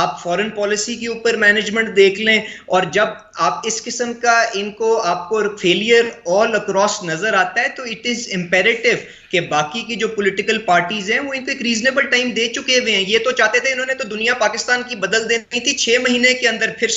آپ foreign policy کے اوپر مینجمنٹ دیکھ لیں, اور جب آپ اس قسم کا ان کو آپ کو فیلئر آل اکراس نظر آتا ہے تو اٹ از امپیریٹو کہ باقی کی جو پولیٹیکل پارٹیز ہیں وہ ان کو ایک ریزنیبل ٹائم دے چکے ہوئے ہیں. یہ تو چاہتے تھے, انہوں نے تو دنیا پاکستان کی بدل دینی تھی 6 مہینے کے اندر, پھر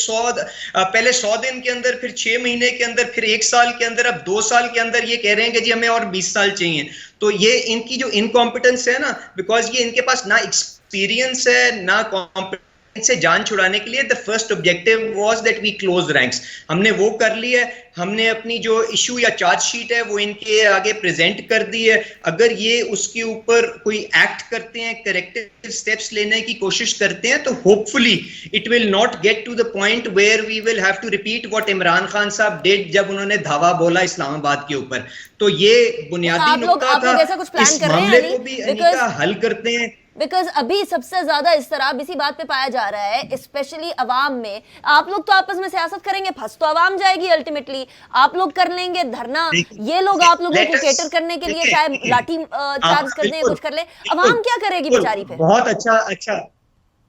پہلے 100 دن کے اندر, پھر 6 مہینے کے اندر, پھر 1 سال کے اندر, اب 2 سال کے اندر یہ کہہ رہے ہیں کہ جی ہمیں اور 20 سال چاہیے. تو یہ ان کی جو انکمپیٹنس ہے نا, بیکاز یہ ان کے پاس نہ ایکسپیرینس ہے نہ کمپیٹنس سے جان چھڑانے کے لیے the first objective was that we close ranks. ہم نے وہ کر لی ہے, ہم نے اپنی جو ایشو یا چارج شیٹ ہے وہ ان کے آگے پریزنٹ کر دی ہے. اگر یہ اس کے اوپر کوئی ایکٹ کرتے ہیں, کریکٹیو سٹیپس لینے کی کوشش کرتے ہیں, تو hopefully it will not get to the point where we will have to repeat what Imran Khan صاحب ڈیڈ جب انہوں نے دھاوا بولا اسلام آباد کے اوپر. تو یہ بنیادی نقطہ تھا, اس معاملے کو بھی انیکا حل کرتے ہیں. بیکاز ابھی سب سے زیادہ اضطراب اسی بات پہ پایا جا رہا ہے, اسپیشلی عوام میں. آپ لوگ تو آپس میں سیاست کریں گے, پھنس تو عوام جائے گی الٹیمیٹلی. آپ لوگ کر لیں گے دھرنا, یہ لوگ آپ لوگوں کو کیٹر کرنے کے لیے چاہے لاٹھی چارج کر دیں, کچھ کر لیں, عوام کیا کرے گی بیچاری پہ؟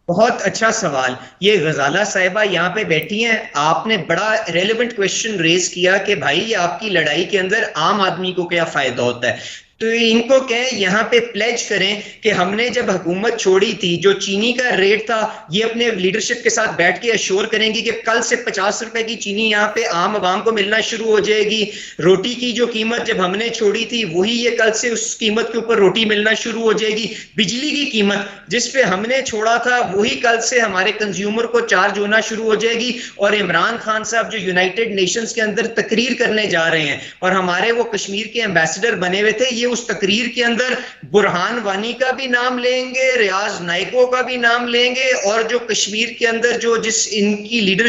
بہت اچھا سوال. یہ غزالہ صاحبہ یہاں پہ بیٹھی ہیں, آپ نے بڑا ریلیونٹ کویسچن ریز کیا کہ بھائی آپ کی لڑائی کے اندر عام آدمی کو کیا فائدہ ہوتا ہے. تو ان کو کہیں یہاں پہ پلیج کریں کہ ہم نے جب حکومت چھوڑی تھی, جو چینی کا ریٹ تھا, یہ اپنے لیڈرشپ کے ساتھ بیٹھ کے ایشور کریں گی کہ کل سے 50 روپے کی چینی یہاں پہ عام عوام کو ملنا شروع ہو جائے گی. روٹی کی جو قیمت جب ہم نے چھوڑی تھی وہی یہ کل سے اس قیمت کے اوپر روٹی ملنا شروع ہو جائے گی. بجلی کی قیمت جس پہ ہم نے چھوڑا تھا وہی کل سے ہمارے کنزیومر کو چارج ہونا شروع ہو جائے گی. اور عمران خان صاحب جو یونائٹڈ نیشنز کے اندر تقریر کرنے جا رہے ہیں, اور ہمارے وہ کشمیر کے ایمبیسڈر بنے ہوئے تھے, یہ اس تقریر کے اندر برہان وانی کا بھی نام لیں گے, ریاض نائکو کا بھی نام لیں گے, اور جو کشمیر کے اندر جو جس ان کی لیڈر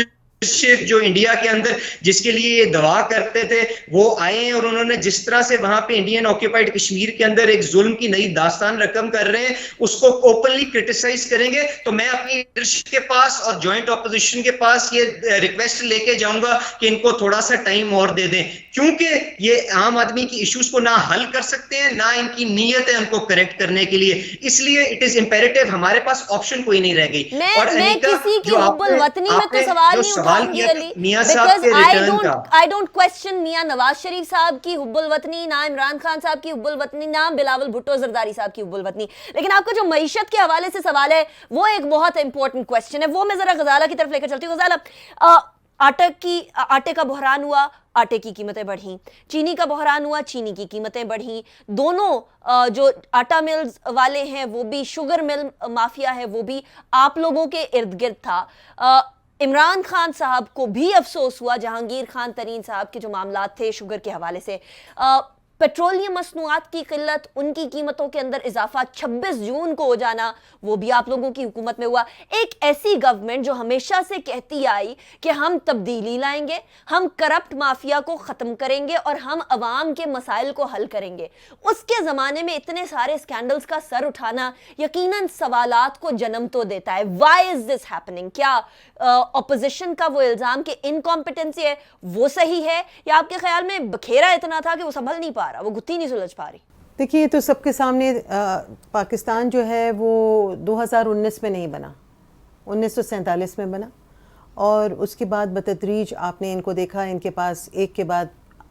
جو انڈیا کے اندر جس کے لیے یہ دعا کرتے تھے وہ آئے ہیں, اور انہوں نے جس طرح سے وہاں پہ انڈین آکوپائڈ کشمیر کے اندر ایک ظلم کی نئی داستان رقم کر رہے ہیں, اس کو اوپنلی کرٹیسائز کریں گے. تو میں اپنی لیڈرشپ کے پاس اور جوائنٹ اپوزیشن کے پاس یہ ریکویسٹ لے کے جاؤں گا کہ ان کو تھوڑا سا ٹائم اور دے دیں, کیونکہ یہ عام آدمی کی ایشوز کو نہ حل کر سکتے ہیں نہ ان کی نیت ہے ان کو کریکٹ کرنے کے لیے. اس لیے اٹ از امپیریٹو, ہمارے پاس آپشن کوئی نہیں رہ گئی. اور میں کسی کی حب الوطنی میں تو سوال نہیں I don't question Mian Nawaz Sharif صاحب کی حب الوطنی, نہ عمران خان صاحب کی حب الوطنی, نہ بلاول بھٹو زرداری صاحب کی حب الوطنی, لیکن آپ کا جو معیشت کے حوالے سے سوال ہے وہ ایک بہت امپورٹنٹ کویسچن ہے. وہ میں ذرا غزالہ کی طرف لے کر چلتی ہوں. غزالہ, آٹے کا بحران ہوا, آٹے کی قیمتیں بڑھیں, چینی کا بحران ہوا, چینی کی قیمتیں بڑھیں. دونوں جو آٹا ملز والے ہیں وہ بھی, شوگر مل مافیا ہے وہ بھی آپ لوگوں کے ارد گرد تھا. عمران خان صاحب کو بھی افسوس ہوا جہانگیر خان ترین صاحب کے جو معاملات تھے شوگر کے حوالے سے. پیٹرولیم مصنوعات کی قلت, ان کی قیمتوں کے اندر اضافہ 26 جون کو ہو جانا, وہ بھی آپ لوگوں کی حکومت میں ہوا. ایک ایسی گورنمنٹ جو ہمیشہ سے کہتی آئی کہ ہم تبدیلی لائیں گے, ہم کرپٹ مافیا کو ختم کریں گے اور ہم عوام کے مسائل کو حل کریں گے, اس کے زمانے میں اتنے سارے اسکینڈلز کا سر اٹھانا یقیناً سوالات کو جنم تو دیتا ہے. Why is this happening? کیا اپوزیشن کا وہ الزام کہ انکمپیٹنسی ہے وہ صحیح ہے, یا آپ کے خیال میں بکھیرا اتنا تھا کہ وہ سنبھل نہیں پا رہا, وہ گتھی نہیں سلجھ پا رہی؟ دیکھیے, یہ تو سب کے سامنے پاکستان جو ہے وہ 2019 میں نہیں بنا, 1947 میں بنا, اور اس کے بعد بتدریج آپ نے ان کو دیکھا, ان کے پاس ایک کے بعد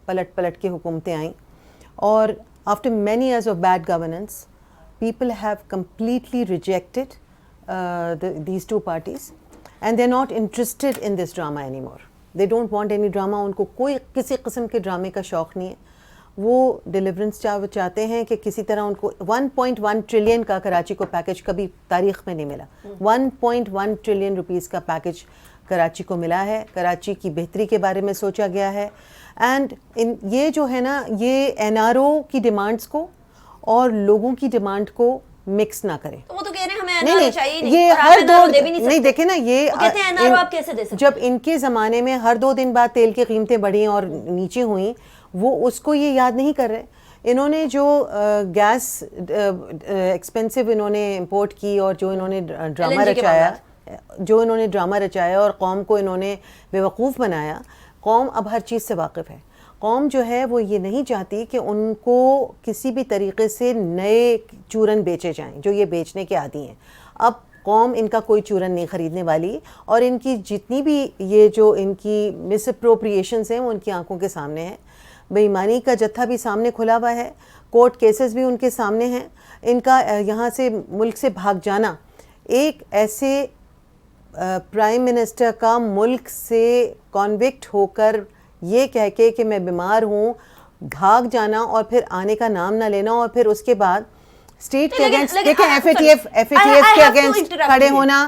پلٹ کے حکومتیں آئیں, اور after many years of bad governance people have completely rejected these two parties and they are not interested in this drama any more. They don't want any drama, ان کو کوئی کسی قسم کے ڈرامے کا شوق نہیں ہے. وہ ڈیلیورنس چاہتے ہیں کہ کسی طرح ان کو 1.1 ٹریلین کا کراچی کو پیکج کبھی تاریخ میں نہیں ملا. 1.1 ٹریلین روپیز کا پیکج کراچی کو ملا ہے. کراچی کی بہتری کے بارے میں سوچا گیا ہے, اینڈ یہ جو ہے نا, یہ این آر او کی ڈیمانڈس کو اور لوگوں کی ڈیمانڈ کو مکس نہ کریں. وہ تو کہہ رہے ہیں ہمیں این آر او چاہیے نہیں, یہ ہر دو نہیں دیکھیں نا, یہ کہتے ہیں این آر او آپ کیسے دے سکتے؟ جب ان کے زمانے میں ہر 2 دن بعد تیل کی قیمتیں بڑھیں اور نیچے ہوئیں, وہ اس کو یہ یاد نہیں کر رہے. انہوں نے جو گیس ایکسپینسو انہوں نے امپورٹ کی, اور جو انہوں نے ڈرامہ رچایا اور قوم کو انہوں نے بیوقوف بنایا. قوم اب ہر چیز سے واقف ہے. قوم جو ہے وہ یہ نہیں چاہتی کہ ان کو کسی بھی طریقے سے نئے چورن بیچے جائیں جو یہ بیچنے کے عادی ہیں. اب قوم ان کا کوئی چورن نہیں خریدنے والی, اور ان کی جتنی بھی یہ جو ان کی مس اپروپریشنس ہیں وہ ان کی آنکھوں کے سامنے ہیں. بے ایمانی کا جتھا بھی سامنے کھلا ہوا ہے, کورٹ کیسز بھی ان کے سامنے ہیں. ان کا یہاں سے ملک سے بھاگ جانا, ایک ایسے پرائم منسٹر کا ملک سے کانوکٹ ہو کر یہ کہہ کے کہ میں بیمار ہوں بھاگ جانا, اور پھر آنے کا نام نہ لینا, اور پھر اس کے بعد اسٹیٹ کے اگینسٹ دیکھیں ایف اے ٹی ایف کے اگینسٹ کھڑے ہونا,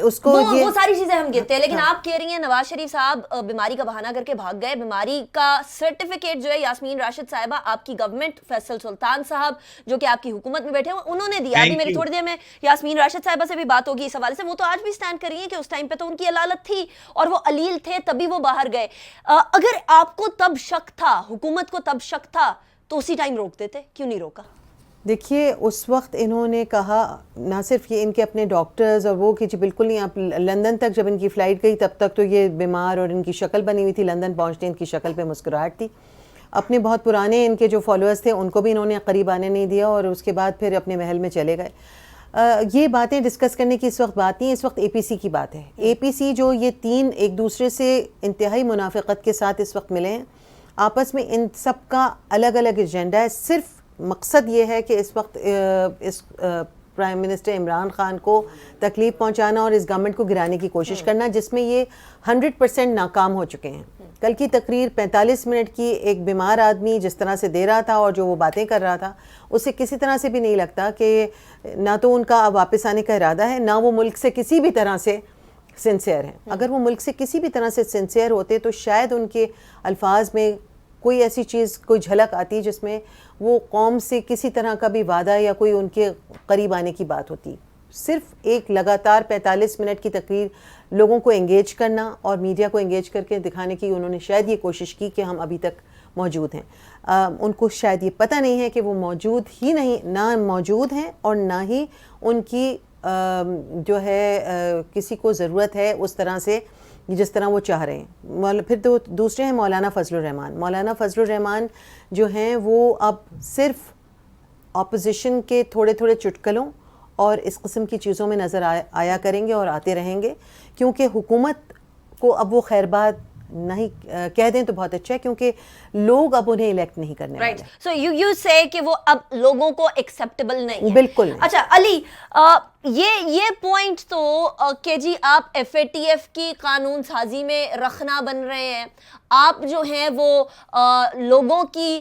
اس کو وہ ساری چیزیں ہم گنتے ہیں. لیکن آپ کہہ رہی ہیں نواز شریف صاحب بیماری کا بہانہ کر کے بھاگ گئے. بیماری کا سرٹیفکیٹ جو ہے یاسمین راشد صاحبہ آپ کی گورنمنٹ, فیصل سلطان صاحب جو کہ آپ کی حکومت میں بیٹھے ہیں انہوں نے دیا. ابھی میری تھوڑی دیر میں یاسمین راشد صاحبہ سے بھی بات ہوگی اس حوالے سے. وہ تو آج بھی اسٹینڈ کر رہی ہیں کہ اس ٹائم پہ تو ان کی علالت تھی اور وہ علیل تھے تبھی وہ باہر گئے. اگر آپ کو تب شک تھا, حکومت کو تب شک تھا, تو اسی ٹائم روک دیتے, کیوں نہیں روکا؟ دیکھیے اس وقت انہوں نے کہا نہ صرف یہ ان کے اپنے ڈاکٹرز اور وہ کہ جی بالکل نہیں, آپ لندن تک جب ان کی فلائٹ گئی تب تک تو یہ بیمار اور ان کی شکل بنی ہوئی تھی, لندن پہنچتے ان کی شکل پہ مسکراہٹ تھی. اپنے بہت پرانے ان کے جو فالوورز تھے ان کو بھی انہوں نے قریب آنے نہیں دیا, اور اس کے بعد پھر اپنے محل میں چلے گئے. یہ باتیں ڈسکس کرنے کی اس وقت بات نہیں, اس وقت اے پی سی کی بات ہے. اے پی سی جو یہ تین ایک دوسرے سے انتہائی منافقت کے ساتھ اس وقت ملے ہیں, آپس میں ان سب کا الگ الگ ایجنڈا ہے. صرف مقصد یہ ہے کہ اس وقت اس پرائم منسٹر عمران خان کو تکلیف پہنچانا اور اس گورنمنٹ کو گرانے کی کوشش کرنا, جس میں یہ 100% ناکام ہو چکے ہیں. کل کی تقریر 45 منٹ کی ایک بیمار آدمی جس طرح سے دے رہا تھا اور جو وہ باتیں کر رہا تھا, اسے کسی طرح سے بھی نہیں لگتا کہ نہ تو ان کا اب واپس آنے کا ارادہ ہے, نہ وہ ملک سے کسی بھی طرح سے سنسیئر ہیں. اگر وہ ملک سے کسی بھی طرح سے سنسیئر ہوتے تو شاید ان کے الفاظ میں کوئی ایسی چیز, کوئی جھلک آتی جس میں وہ قوم سے کسی طرح کا بھی وعدہ یا کوئی ان کے قریب آنے کی بات ہوتی. صرف ایک لگاتار 45 منٹ کی تقریر, لوگوں کو انگیج کرنا اور میڈیا کو انگیج کر کے دکھانے کی انہوں نے شاید یہ کوشش کی کہ ہم ابھی تک موجود ہیں. ان کو شاید یہ پتہ نہیں ہے کہ وہ موجود ہی نہیں, نہ موجود ہیں اور نہ ہی ان کی جو ہے کسی کو ضرورت ہے اس طرح سے جس طرح وہ چاہ رہے ہیں. پھر تو دوسرے ہیں مولانا فضل الرحمان. مولانا فضل الرحمان جو ہیں وہ اب صرف اپوزیشن کے تھوڑے تھوڑے چٹکلوں اور اس قسم کی چیزوں میں نظر آیا کریں گے اور آتے رہیں گے, کیونکہ حکومت کو اب وہ خیر بات نہیں کہہ دیں تو بہت اچھا ہے, کیونکہ لوگ اب انہیں الیکٹ نہیں کرنے والے. سو یو سے کہ وہ اب لوگوں کو ایکسیپٹیبل نہیں ہے. بالکل. اچھا علی, یہ پوائنٹ تو کہ جی آپ ایف اے ٹی ایف کی قانون سازی میں رخنا بن رہے ہیں, آپ جو ہیں وہ لوگوں کی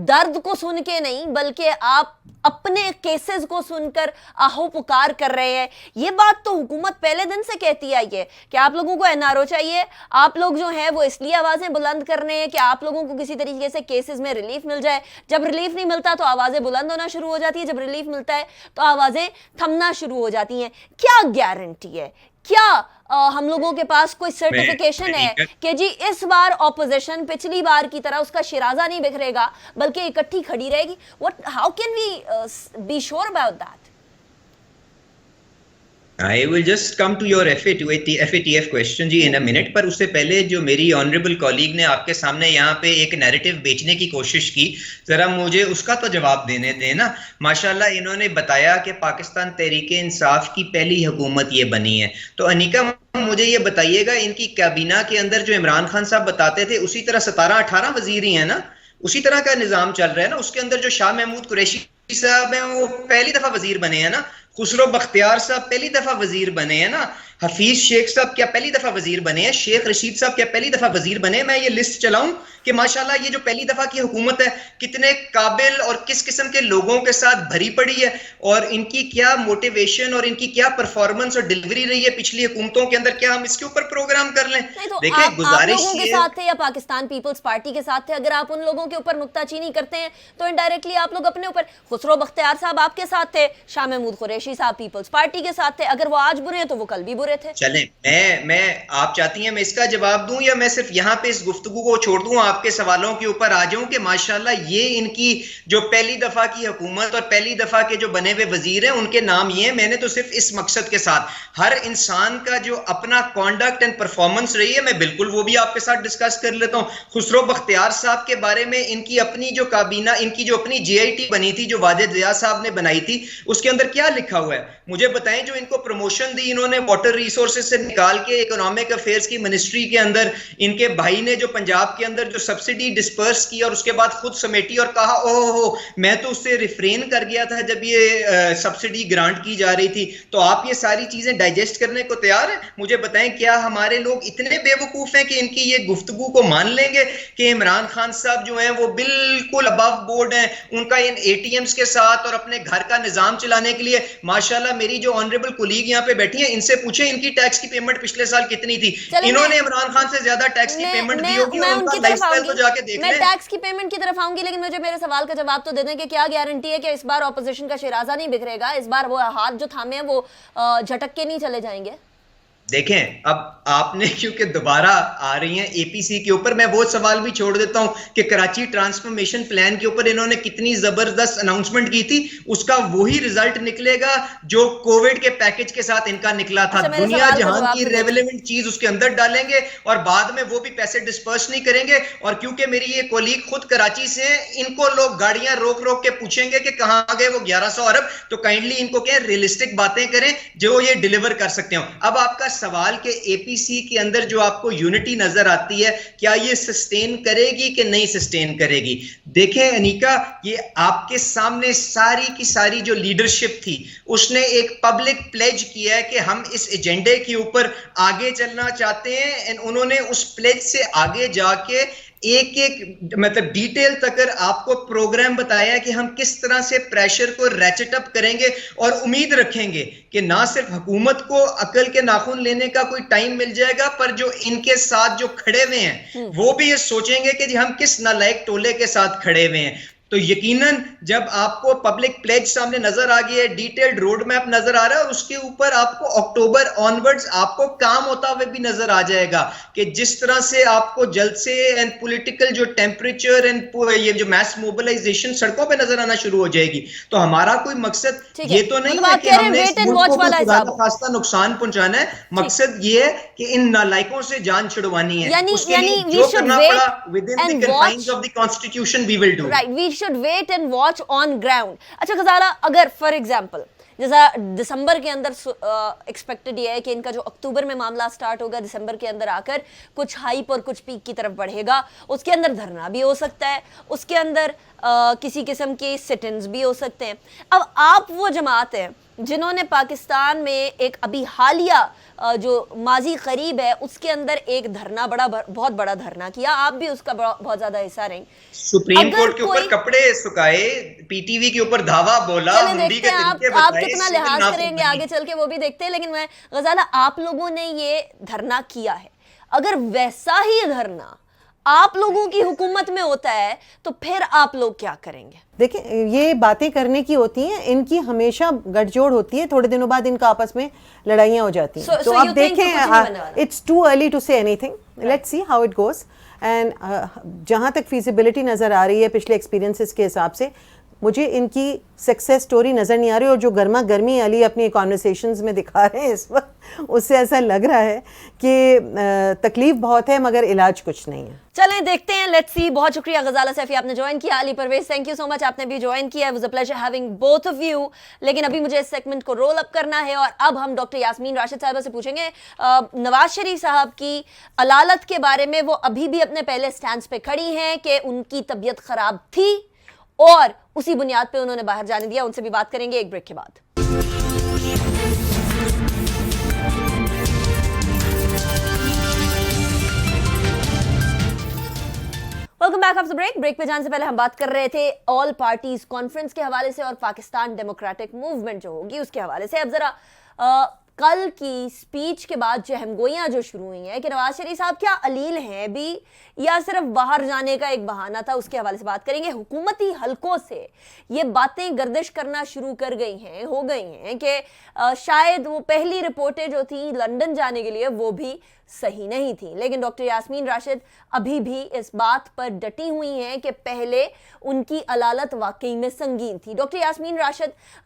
درد کو سن کے نہیں بلکہ آپ اپنے کیسز کو سن کر آہو پکار کر رہے ہیں. یہ بات تو حکومت پہلے دن سے کہتی آئی ہے کہ آپ لوگوں کو این آر او چاہیے. آپ لوگ جو ہیں وہ اس لیے آوازیں بلند کر رہے ہیں کہ آپ لوگوں کو کسی طریقے سے کیسز میں ریلیف مل جائے. جب ریلیف نہیں ملتا تو آوازیں بلند ہونا شروع ہو جاتی ہے, جب ریلیف ملتا ہے تو آوازیں تھمنا شروع ہو جاتی ہیں. کیا گارنٹی ہے, کیا ہم لوگوں کے پاس کوئی سرٹیفیکیشن ہے کہ جی اس بار اپوزیشن پچھلی بار کی طرح اس کا شیرازہ نہیں بکھرے گا بلکہ اکٹھی کھڑی رہے گی؟ How can we be sure about that? I will just come to your FATF question G in a minute, پر اس سے پہلے جو میری آنریبل کولیگ نے آپ کے سامنے یہاں پہ ایک نیریٹو بیچنے کی کوشش کی, ذرا مجھے اس کا تو جواب دینے دیں نا. ماشاءاللہ انہوں نے بتایا کہ پاکستان تحریک انصاف کی پہلی حکومت یہ بنی ہے. تو انیکا مجھے یہ بتائیے گا, ان کی کابینہ کے اندر جو عمران خان صاحب بتاتے تھے اسی طرح 17-18 وزیر ہی ہیں نا, اسی طرح کا نظام چل رہا ہے نا. اس کے اندر جو شاہ محمود قریشی صاحب ہیں وہ پہلی دفعہ وزیر بنے ہیں نا, خسرو بختیار صاحب پہلی دفعہ وزیر بنے ہیں نا, حفیظ شیخ صاحب کیا پہلی دفعہ وزیر بنے ہیں, شیخ رشید صاحب کیا پہلی دفعہ وزیر بنے ہیں. میں یہ لسٹ چلاؤں کہ ماشاءاللہ یہ جو پہلی دفعہ کی حکومت ہے کتنے قابل اور کس قسم کے لوگوں کے ساتھ بھری پڑی ہے, اور ان کی کیا موٹیویشن اور ان کی کیا پرفارمنس اور ڈلیوری رہی ہے پچھلی حکومتوں کے اندر. کیا ہم اس کے اوپر پروگرام کر لیں؟ دیکھیں گزارش لوگوں کے ساتھ تھے یا پاکستان پیپلز پارٹی کے ساتھ تھے, اگر آپ ان لوگوں کے اوپر نکتہ چینی کرتے ہیں تو انڈائریکٹلی آپ لوگ اپنے اوپر. خسرو بختیار صاحب آپ کے ساتھ تھے, شاہ محمود قریشی صاحب پیپلز پارٹی کے ساتھ تھے, اگر وہ آج برے ہیں تو وہ کل بھی برے تھے. چلیں میں آپ چاہتی ہیں میں اس کا جواب دوں یا میں صرف یہاں پہ اس گفتگو کو چھوڑ دوں, آپ کے سوالوں کے اوپر آ جاؤں کہ ماشاءاللہ یہ ان کی جو پہلی دفعہ کی حکومت اور پہلی دفعہ کے جو بنے ہوئے وزیر ہیں ان کے نام یہ ہیں. میں نے تو صرف اس مقصد کے ساتھ ہر انسان کا جو اپنا کانڈکٹ اینڈ پرفارمنس رہی ہے میں بالکل وہ بھی آپ کے ساتھ ڈسکس کر لیتا ہوں. خسرو بختیار صاحب کے بارے میں ان کی اپنی جو کابینہ, ان کی جو اپنی جے آئی ٹی بنی تھی جو واجد ضیاء صاحب نے بنائی تھی, اس کے اندر کیا لکھا ہوا ہے مجھے بتائیں جو ان کو پروموشن دی انہوں نے واٹر ریسورسز سے نکال کے اکنامک افیئرز کی منسٹری کے اندر، ان کے بھائی نے جو پنجاب کے اندر جو سبسڈی ڈسپرس کی اور اس کے بعد خود سمیٹی اور کہا اوہ میں تو اس سے ریفرین کر گیا تھا جب یہ سبسڈی گرانٹ کی جا رہی تھی. تو آپ یہ ساری چیزیں ڈائجسٹ کرنے کو تیار ہیں؟ مجھے بتائیں کیا ہمارے لوگ اتنے بے وقوف ہیں کہ ان کی یہ گفتگو کو مان لیں گے کہ عمران خان صاحب جو ہیں وہ بالکل ابو بورڈ ہیں، ان کا ان اے ٹی ایمز کے ساتھ اور اپنے گھر کا نظام چلانے کے لیے ماشاءاللہ میری جو آنریبل کولیگ یہاں پہ بیٹھی ہیں ان سے پوچھیں ان کی ٹیکس کی پیمنٹ پچھلے سال کتنی تھی. انہوں نے عمران خان سے زیادہ ٹیکس کی پیمنٹ دی ہوگی اور ان کا لائف سٹائل تو جا کے دیکھ لیں. میں ٹیکس کی پیمنٹ کی طرف آؤں گی، لیکن مجھے میرے سوال کا جواب تو دے دیں کہ کیا گارنٹی ہے کہ اس بار اپوزیشن کا شیرازہ نہیں بکھرے گا، اس بار وہ ہاتھ جو تھامے ہیں وہ جھٹک کے نہیں چلے جائیں گے؟ دیکھیں اب آپ نے کیونکہ دوبارہ آ رہی ہیں اے پی سی کے اوپر، میں وہ سوال بھی چھوڑ دیتا ہوں کہ کراچی ٹرانسفارمیشن پلان کے اوپر انہوں نے کتنی زبردست اناؤنسمنٹ کی تھی، اس کا وہی رزلٹ نکلے گا جو کووڈ کے پیکج کے ساتھ ان کا نکلا تھا. دنیا جہان کی ریلیونٹ چیز اس کے اندر ڈالیں گے اور بعد میں وہ بھی پیسے ڈسپرس نہیں کریں گے. اور کیونکہ میری یہ کولیگ خود کراچی سے ہیں، ان کو لوگ گاڑیاں روک روک کے پوچھیں گے کہ کہاں گئے وہ 1100 ارب، تو کائنڈلی ان کو کہیں ریئلسٹک باتیں کریں جو یہ ڈیلیور کر سکتے ہوں. اب آپ کا سوال کہ اے پی سی کے اندر جو آپ کو یونٹی نظر آتی ہے کیا یہ سسٹین کرے گی کہ نہیں سسٹین کرے گی؟ دیکھیں انیکا، یہ آپ کے سامنے ساری کی ساری جو لیڈرشپ تھی اس نے ایک پبلک پلیج کیا ہے کہ ہم اس ایجنڈے کے اوپر آگے چلنا چاہتے ہیں. انہوں نے اس پلیج سے آگے جا کے ایک ایک مطلب ڈیٹیل تک آپ کو پروگرام بتایا کہ ہم کس طرح سے پریشر کو ریچٹ اپ کریں گے، اور امید رکھیں گے کہ نہ صرف حکومت کو عقل کے ناخن لینے کا کوئی ٹائم مل جائے گا، پر جو ان کے ساتھ جو کھڑے ہوئے ہیں وہ بھی یہ سوچیں گے کہ جی ہم کس نالائق ٹولے کے ساتھ کھڑے ہوئے ہیں. تو یقیناً جب آپ کو پبلک پلیج سامنے نظر آ گئی ہے، ڈیٹیلڈ روڈ میپ نظر آ رہا ہے، اور اس کے اوپر آپ کو اکتوبر آنورڈز آپ کو کام ہوتا ہوئے بھی نظر آ جائے گا کہ جس طرح سے آپ کو جلد سے اینڈ پولیٹیکل جو ٹیمپریچر اینڈ یہ جو میس موبلائزیشن سڑکوں پہ نظر آنا شروع ہو جائے گی. تو ہمارا کوئی مقصد یہ تو نہیں ہے کہ ہم نے ملک کو خدا نخواستہ نقصان پہنچانا ہے، مقصد یہ ہے کہ ان نالائکوں سے جان چھڑوانی ہے. اس کے لیے جو کرنا پڑا within the confines of the constitution we will do. Right, we should wait and watch on ground. اچھا غزالہ، اگر فار ایگزامپل جیسا دسمبر کے اندر ایکسپیکٹڈ یہ ہے کہ ان کا جو اکتوبر میں معاملہ سٹارٹ ہوگا، دسمبر کے اندر آ کر کچھ ہائپ اور کچھ پیک کی طرف بڑھے گا، اس کے اندر دھرنا بھی ہو سکتا ہے، اس کے اندر کسی قسم کے سٹ انز بھی ہو سکتے ہیں. اب آپ وہ جماعت ہیں جنہوں نے پاکستان میں ایک ابھی حالیہ جو ماضی قریب ہے اس کے اندر ایک دھرنا بہت بڑا دھرنا کیا، آپ بھی اس کا بہت زیادہ حصہ رہیں. سپریم کورٹ کے اوپر کپڑے سکھائے، پی ٹی وی کے اوپر دھاوا بولا، منڈی کے طریقے بتائے، آپ کتنا لحاظ کریں گے آگے چل کے وہ بھی دیکھتے ہیں. لیکن میں غزالہ، آپ لوگوں نے یہ دھرنا کیا ہے، اگر ویسا ہی دھرنا آپ لوگوں کی حکومت میں ہوتا ہے تو پھر آپ لوگ کیا کریں گے؟ دیکھیں یہ باتیں کرنے کی ہوتی ہیں، ان کی ہمیشہ گٹھ جوڑ ہوتی ہے، تھوڑے دنوں بعد ان کا آپس میں لڑائیاں ہو جاتی ہیں. تو اب دیکھیں اٹس ٹو ارلی ٹو سے any thing, let's see how it goes. And جہاں تک فیزیبلٹی نظر آ رہی ہے پچھلے ایکسپیرینسز کے حساب سے، مجھے ان کی سکسیس سٹوری نظر نہیں آ رہی، اور جو گرما گرمی علی اپنی کانورسیشنز میں دکھا رہے ہیں اس وقت، اس سے ایسا لگ رہا ہے کہ تکلیف بہت ہے مگر علاج کچھ نہیں ہے. چلیں دیکھتے ہیں، لیٹس سی. بہت شکریہ غزالہ سیفی، آپ نے جوائن کیا. علی پرویز، تھینک یو سو مچ، آپ نے بھی جوائن کیا. It was a pleasure having both of you. لیکن ابھی مجھے اس سیگمنٹ کو رول اپ کرنا ہے، اور اب ہم ڈاکٹر یاسمین راشد صاحبہ سے پوچھیں گے نواز شریف صاحب کی علالت کے بارے میں. وہ ابھی بھی اپنے پہلے سٹینڈز پہ کھڑی ہیں کہ ان کی طبیعت خراب تھی اور اسی بنیاد پہ انہوں نے باہر جانے دیا. ان سے بھی بات کریں گے ایک بریک کے بعد. Welcome back after break. Break پہ جانے سے پہلے ہم بات کر رہے تھے آل پارٹیز کانفرنس کے حوالے سے اور پاکستان ڈیموکریٹک موومنٹ جو ہوگی اس کے حوالے سے. اب ذرا کل کی سپیچ کے بعد جو اہم گوئیاں جو شروع ہوئی ہیں کہ نواز شریف صاحب کیا علیل ہیں بھی یا صرف باہر جانے کا ایک بہانہ تھا، اس کے حوالے سے بات کریں گے. حکومتی حلقوں سے یہ باتیں گردش کرنا شروع ہو گئی ہیں کہ شاید وہ پہلی رپورٹیں جو تھیں لندن جانے کے لیے وہ بھی صحیح نہیں تھی. لیکن ڈاکٹر یاسمین راشد ابھی بھی اس بات پر ڈٹی ہوئی ہیں کہ پہلے ان کی علالت واقعی میں سنگین تھی. ڈاکٹر یاسمین راشد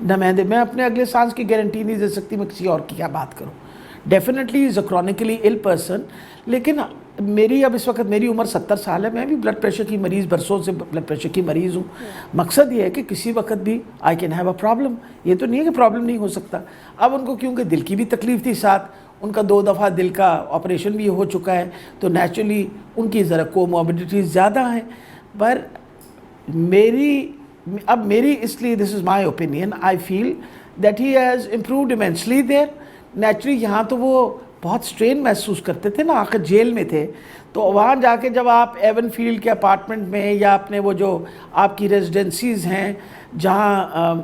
نمائندے. میں اپنے اگلے سانس کی گارنٹی نہیں دے سکتی, میں کسی اور کی کیا بات کروں. ڈیفینیٹلی از اے کرونیکلی ال پرسن, لیکن میری اب اس وقت میری عمر 70 سال ہے, میں بھی بلڈ پریشر کی مریض, برسوں سے بلڈ پریشر کی مریض ہوں. مقصد یہ ہے کہ کسی وقت بھی I can have a problem. یہ تو نہیں ہے کہ پرابلم نہیں ہو سکتا. اب ان کو کیونکہ دل کی بھی تکلیف تھی, ساتھ ان کا 2 دفعہ دل کا آپریشن بھی ہو چکا ہے, تو نیچرلی ان کی ذرا کوموربڈیٹیز زیادہ ہیں. پر میری اس لیے this is my opinion, I feel that he has improved immensely there. Naturally یہاں تو وہ بہت سٹرین محسوس کرتے تھے نا, آخر جیل میں تھے, تو وہاں جا کے جب آپ ایون فیلڈ کے اپارٹمنٹ میں یا اپنے وہ جو آپ کی ریزیڈنسیز ہیں جہاں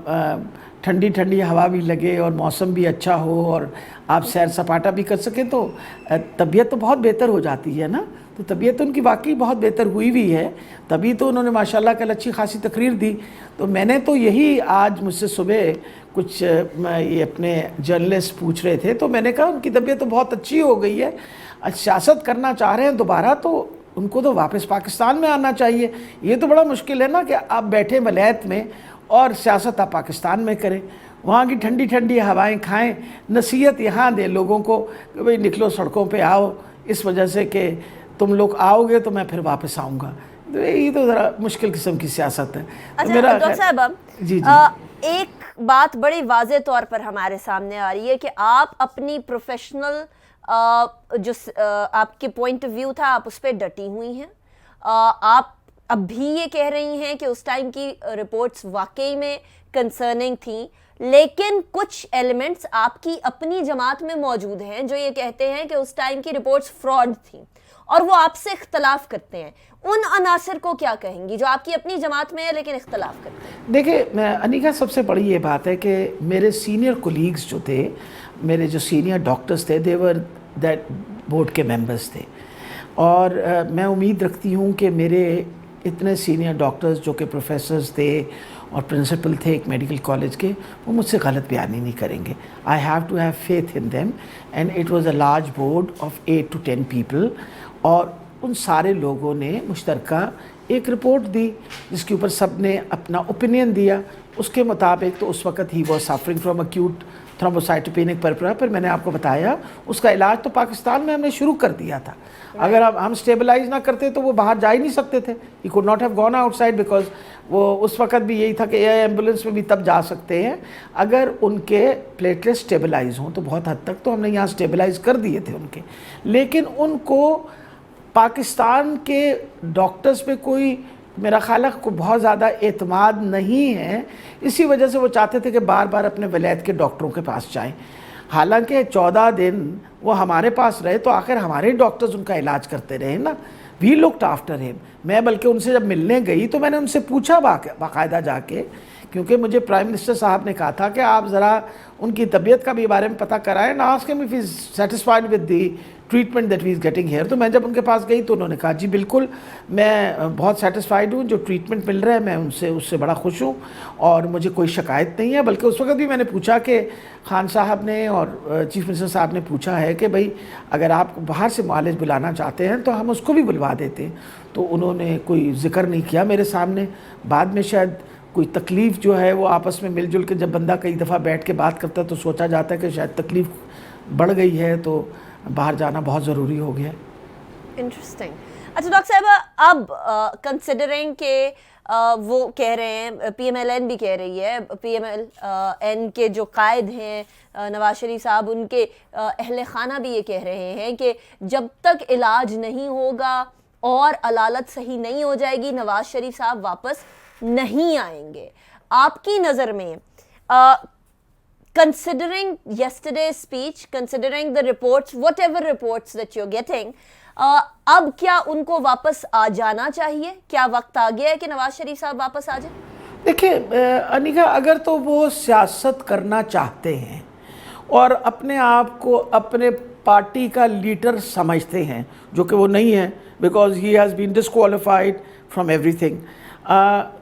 ٹھنڈی ٹھنڈی ہوا بھی لگے اور موسم بھی اچھا ہو اور آپ سیر سپاٹا بھی کر سکیں, تو طبیعت تو بہت بہتر ہو جاتی ہے نا. تو طبیعت ان کی واقعی بہت بہتر ہوئی بھی ہے, تبھی تو انہوں نے ماشاءاللہ کل اچھی خاصی تقریر دی. تو میں نے تو یہی, آج مجھ سے صبح کچھ یہ اپنے جرنلسٹ پوچھ رہے تھے, تو میں نے کہا ان کی طبیعت تو بہت اچھی ہو گئی ہے, سیاست کرنا چاہ رہے ہیں دوبارہ تو ان کو تو واپس پاکستان میں آنا چاہیے. یہ تو بڑا مشکل ہے نا کہ آپ بیٹھے ولایت میں اور سیاست آپ پاکستان میں کریں, وہاں کی ٹھنڈی ٹھنڈی ہوائیں کھائیں, نصیحت یہاں دیں لوگوں کو کہ بھئی نکلو سڑکوں پہ آؤ, اس وجہ سے کہ تم لوگ آؤ گے تو میں پھر واپس آؤں گا. یہ تو ذرا مشکل قسم کی سیاست ہے. اچھا ڈاکٹر صاحب, جی ایک بات بڑی واضح طور پر ہمارے سامنے آ رہی ہے کہ آپ اپنی پروفیشنل جو آپ کے پوائنٹ آف ویو تھا آپ اس پہ ڈٹی ہوئی ہیں. آپ اب بھی یہ کہہ رہی ہیں کہ اس ٹائم کی رپورٹس واقعی میں کنسرننگ تھیں, لیکن کچھ ایلیمنٹس آپ کی اپنی جماعت میں موجود ہیں جو یہ کہتے ہیں کہ اس ٹائم کی رپورٹس فراڈ تھیں اور وہ آپ سے اختلاف کرتے ہیں. ان عناصر کو کیا کہیں گی جو آپ کی اپنی جماعت میں ہے لیکن اختلاف کرتے ہیں؟ دیکھیں انیکا, سب سے بڑی یہ بات ہے کہ میرے سینئر کولیگز جو تھے, میرے جو سینئر ڈاکٹرز تھے, دیور دیٹ بورڈ کے ممبرز تھے, اور میں امید رکھتی ہوں کہ میرے اتنے سینئر ڈاکٹرز جو کہ پروفیسرز تھے اور پرنسپل تھے ایک میڈیکل کالج کے, وہ مجھ سے غلط بیانی نہیں کریں گے. I have to have faith in them, and it was a large board of 8 to 10 people, اور ان سارے لوگوں نے مشترکہ ایک رپورٹ دی جس کے اوپر سب نے اپنا اوپینین دیا. اس کے مطابق تو اس وقت he was suffering from acute thrombocytopenic purpura, پر میں نے آپ کو بتایا اس کا علاج تو پاکستان میں ہم نے شروع کر دیا تھا. اگر ہم اسٹیبلائز نہ کرتے تو وہ باہر جا ہی نہیں سکتے تھے. He could not have gone outside, because وہ اس وقت بھی یہی تھا کہ ایمبولینس میں بھی تب جا سکتے ہیں اگر ان کے پلیٹلیٹ اسٹیبلائز ہوں. تو بہت حد تک تو ہم نے یہاں اسٹیبلائز کر دیے تھے ان کے, لیکن ان کو پاکستان کے ڈاکٹرز پہ کوئی میرا خیال ہے کو بہت زیادہ اعتماد نہیں ہے. اسی وجہ سے وہ چاہتے تھے کہ بار بار اپنے ولایت کے ڈاکٹروں کے پاس جائیں. حالانکہ 14 دن وہ ہمارے پاس رہے تو آخر ہمارے ڈاکٹرز ان کا علاج کرتے رہے نا. We looked after him. میں بلکہ ان سے جب ملنے گئی تو میں نے ان سے پوچھا باقاعدہ جا کے, کیونکہ مجھے پرائم منسٹر صاحب نے کہا تھا کہ آپ ذرا ان کی طبیعت کا بھی بارے میں پتہ کرائیں, نا ask him if he is satisfied with the treatment that we are getting here. تو میں جب ان کے پاس گئی تو انہوں نے کہا جی بالکل میں بہت سیٹسفائڈ ہوں, جو ٹریٹمنٹ مل رہا ہے میں اس سے بڑا خوش ہوں اور مجھے کوئی شکایت نہیں ہے. بلکہ اس وقت بھی میں نے پوچھا کہ خان صاحب نے اور چیف منسٹر صاحب نے پوچھا ہے کہ بھئی اگر آپ باہر سے معالج بلانا چاہتے ہیں تو ہم اس کو بھی بلوا دیتے ہیں. تو انہوں نے کوئی ذکر نہیں کیا میرے سامنے. بعد میں شاید کوئی تکلیف جو ہے وہ آپس میں مل جل کے جب بندہ کئی دفعہ بیٹھ کے بات کرتا ہے تو سوچا جاتا ہے کہ شاید تکلیف بڑھ گئی ہے تو باہر جانا بہت ضروری ہو گیا. انٹرسٹنگ. اچھا ڈاکٹر صاحبہ, اب کنسیڈرنگ کہ وہ کہہ رہے ہیں, پی ایم ایل این بھی کہہ رہی ہے, پی ایم ایل این کے جو قائد ہیں نواز شریف صاحب, ان کے اہل خانہ بھی یہ کہہ رہے ہیں کہ جب تک علاج نہیں ہوگا اور علالت صحیح نہیں ہو جائے گی نواز شریف صاحب واپس نہیں آئیں گے. آپ کی نظر میں considering yesterday's speech, considering the reports, whatever reports that you're getting, اب کیا ان کو واپس آ جانا چاہیے؟ کیا وقت آ گیا ہے کہ نواز شریف صاحب واپس آ جائیں؟ دیکھیں انیکا, اگر تو وہ سیاست کرنا چاہتے ہیں اور اپنے آپ کو اپنے پارٹی کا لیڈر سمجھتے ہیں, جو کہ وہ نہیں ہے because he has been disqualified from every thing,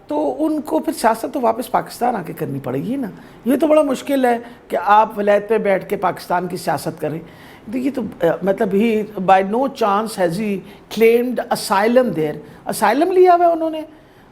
تو ان کو پھر سیاست تو واپس پاکستان آ کے کرنی پڑے گی نا. یہ تو بڑا مشکل ہے کہ آپ ولایت پہ بیٹھ کے پاکستان کی سیاست کریں. دیکھیے تو مطلب he by no chance has he claimed asylum there. Asylum لیا ہوا ہے انہوں نے,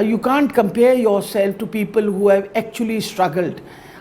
You can't compare yourself to people who have actually struggled.